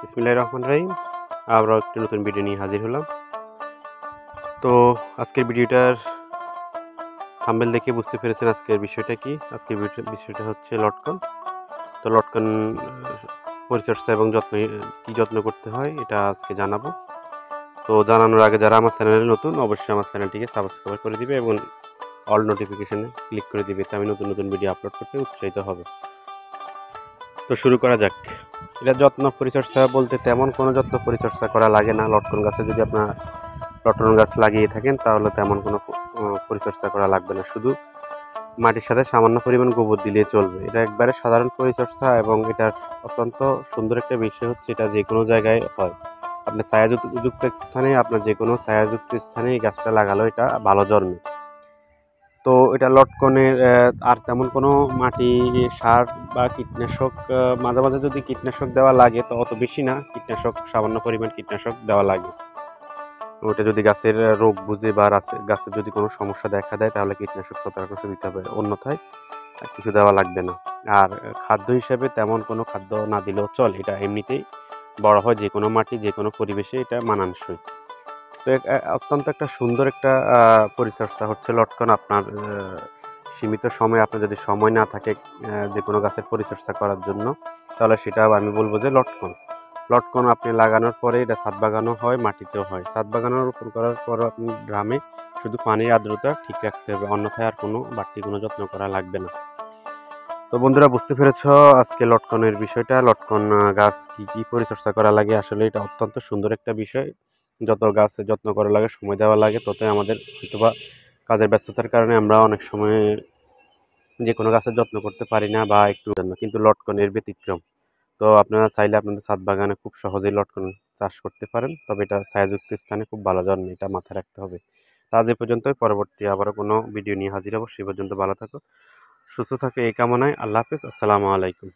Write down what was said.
বিসমিল্লাহির রহমানির রহিম। আমরা একটি নতুন ভিডিও নিয়ে হাজির হলাম। তো আজকের ভিডিওটার থাম্বনেল দেখে বুঝতে পেরেছেন আজকের বিষয়টা কি। আজকের বিষয়টা হচ্ছে লটকন। তো লটকন পরিচর্যা এবং যত্ন করতে হয় এটা আজকে জানাবো। তো জানানোর আগে যারা আমার চ্যানেলে নতুন অবশ্যই আমার চ্যানেলটিকে সাবস্ক্রাইব করে দিবে এবং অল নোটিফিকেশনে ক্লিক করে দিবে, তো আমি নতুন নতুন ভিডিও আপলোড করতে উৎসাহিত হবে। তো শুরু করা যাক। এটা যত্ন পরিচর্যা বলতে তেমন কোনো যত্ন পরিচর্যা করা লাগে না। লটকন গাছে যদি আপনার লটকন গাছ লাগিয়ে থাকেন তাহলে তেমন কোনো পরিচর্যা করা লাগবে না, শুধু মাটির সাথে সামান্য পরিমাণ গোবর দিলেই চলবে। এটা একবারে সাধারণ পরিচর্যা এবং এটার অত্যন্ত সুন্দর একটা বিষয় হচ্ছে এটা যে কোনো জায়গায় হয়। আপনার ছায়াযুক্ত স্থানে, আপনার যে কোনো ছায়াযুক্ত স্থানে এই গাছটা লাগালেও এটা ভালো জন্মে। তো এটা লটকনের আর তেমন কোনো মাটি সার বা কীটনাশক মাঝে মাঝে যদি কীটনাশক দেওয়া লাগে তো অত বেশি না, কীটনাশক সামান্য পরিমাণ কীটনাশক দেওয়া লাগে। ওটা যদি গাছের রোগ বুঝে বা গাছের যদি কোনো সমস্যা দেখা দেয় তাহলে কীটনাশক সতর্কতা দিতে হবে, অন্যথায় কিছু দেওয়া লাগবে না। আর খাদ্য হিসেবে তেমন কোনো খাদ্য না দিলেও চলে, এটা এমনিতেই বড় হয় যে কোনো মাটি যে কোনো পরিবেশে, এটা মানানসই। তো অত্যন্ত একটা সুন্দর একটা পরিচর্যা হচ্ছে লটকন। আপনার সীমিত সময়, আপনার যদি সময় না থাকে যে কোনো গাছের পরিচর্যা করার জন্য, তাহলে সেটা আমি বলবো যে লটকন আপনি লাগানোর পরে এটা ছাদ বাগানো হয়, মাটিতেও হয়। ছাদ বাগানোর রোপণ করার পর আপনি ড্রামে শুধু পানির আর্দ্রতা ঠিক রাখতে হবে, অন্যথায় আর কোনো বাড়তি কোনো যত্ন করা লাগবে না। তো বন্ধুরা বুঝতে পেরেছ আজকে লটকনের বিষয়টা। লটকন গাছ কি পরিচর্যা করা লাগে, আসলে এটা অত্যন্ত সুন্দর একটা বিষয়। যত গাছ যত্ন করা লাগে, সময় দেওয়া লাগে, ততই আমাদের হয়তোবা কাজের ব্যস্ততার কারণে আমরা অনেক সময় যে কোনো গাছের যত্ন করতে পারি না বা একটু জন্য, কিন্তু লটকনের ব্যতিক্রম। তো আপনারা চাইলে আপনাদের ছাদ বাগানে খুব সহজেই লটকন চাষ করতে পারেন, তবে এটা ছায়াযুক্ত স্থানে খুব ভালো জন্মে, এটা মাথায় রাখতে হবে। তা আজ এ পর্যন্তই, পরবর্তী আবারও কোনো ভিডিও নিয়ে হাজির হবো। সে পর্যন্ত ভালো থাকো, সুস্থ থাকো এই কামনায়। আল্লাহ হাফেজ, আসসালামু আলাইকুম।